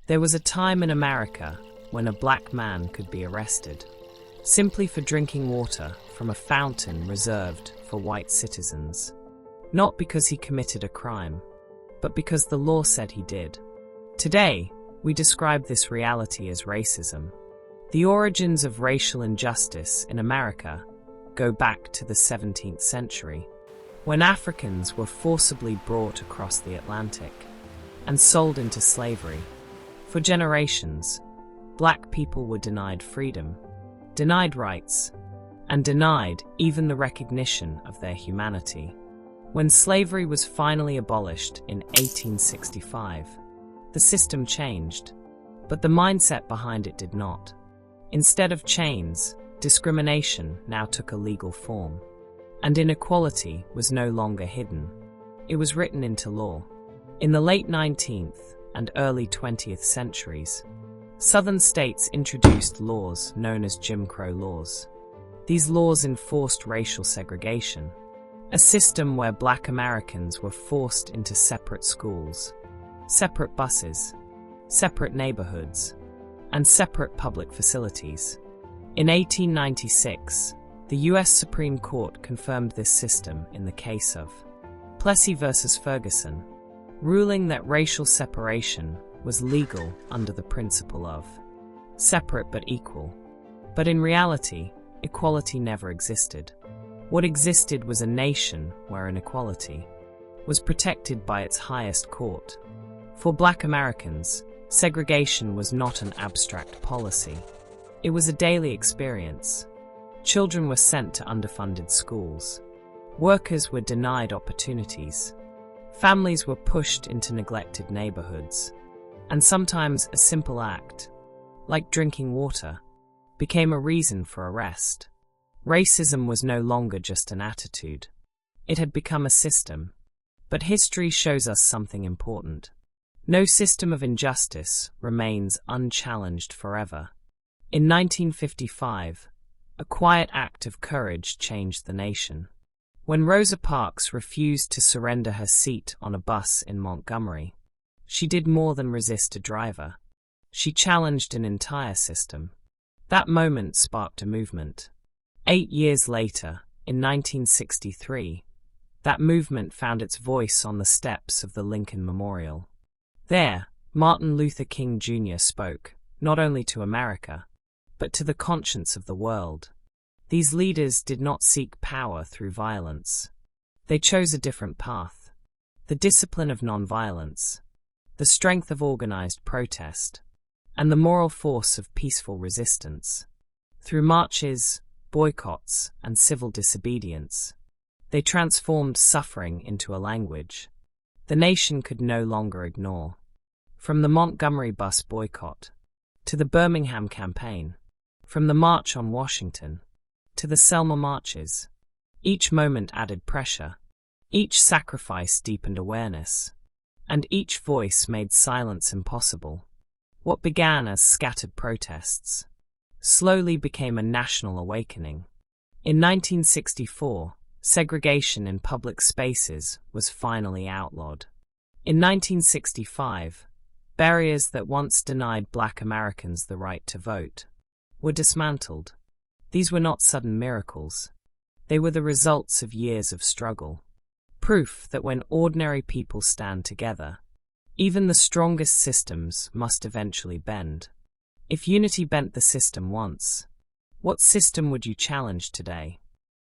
There was a time in America when a black man could be arrested simply for drinking water from a fountain reserved for white citizens. Not because he committed a crime, but because the law said he did. Today, we describe this reality as racism. The origins of racial injustice in America go back to the 17th century, when Africans were forcibly brought across the Atlantic and sold into slavery. For generations, black people were denied freedom, denied rights, and denied even the recognition of their humanity. When slavery was finally abolished in 1865, the system changed, but the mindset behind it did not. Instead of chains, discrimination now took a legal form, and inequality was no longer hidden. It was written into law. In the late 19th and early 20th centuries, Southern states introduced laws known as Jim Crow laws. These laws enforced racial segregation, a system where black Americans were forced into separate schools, separate buses, separate neighborhoods, and separate public facilities. In 1896, the U.S. Supreme Court confirmed this system in the case of Plessy versus Ferguson, ruling that racial separation was legal under the principle of separate but equal. But in reality, equality never existed. What existed was a nation where inequality was protected by its highest court. For black Americans, segregation was not an abstract policy. It was a daily experience. Children were sent to underfunded schools. Workers were denied opportunities. Families were pushed into neglected neighborhoods. And sometimes a simple act, like drinking water, became a reason for arrest. Racism was no longer just an attitude. It had become a system. But history shows us something important. No system of injustice remains unchallenged forever. In 1955, a quiet act of courage changed the nation. When Rosa Parks refused to surrender her seat on a bus in Montgomery, she did more than resist a driver. She challenged an entire system. That moment sparked a movement. 8 years later, in 1963, that movement found its voice on the steps of the Lincoln Memorial. There, Martin Luther King Jr. spoke, not only to America, but to the conscience of the world. These leaders did not seek power through violence. They chose a different path. The discipline of nonviolence, the strength of organized protest, and the moral force of peaceful resistance. Through marches, boycotts, and civil disobedience, they transformed suffering into a language the nation could no longer ignore. From the Montgomery bus boycott to the Birmingham campaign, from the March on Washington to the Selma marches, each moment added pressure, each sacrifice deepened awareness, and each voice made silence impossible. What began as scattered protests slowly became a national awakening. In 1964, segregation in public spaces was finally outlawed. In 1965, barriers that once denied black Americans the right to vote were dismantled. These were not sudden miracles. They were the results of years of struggle. Proof that when ordinary people stand together, even the strongest systems must eventually bend. If unity bent the system once, what system would you challenge today?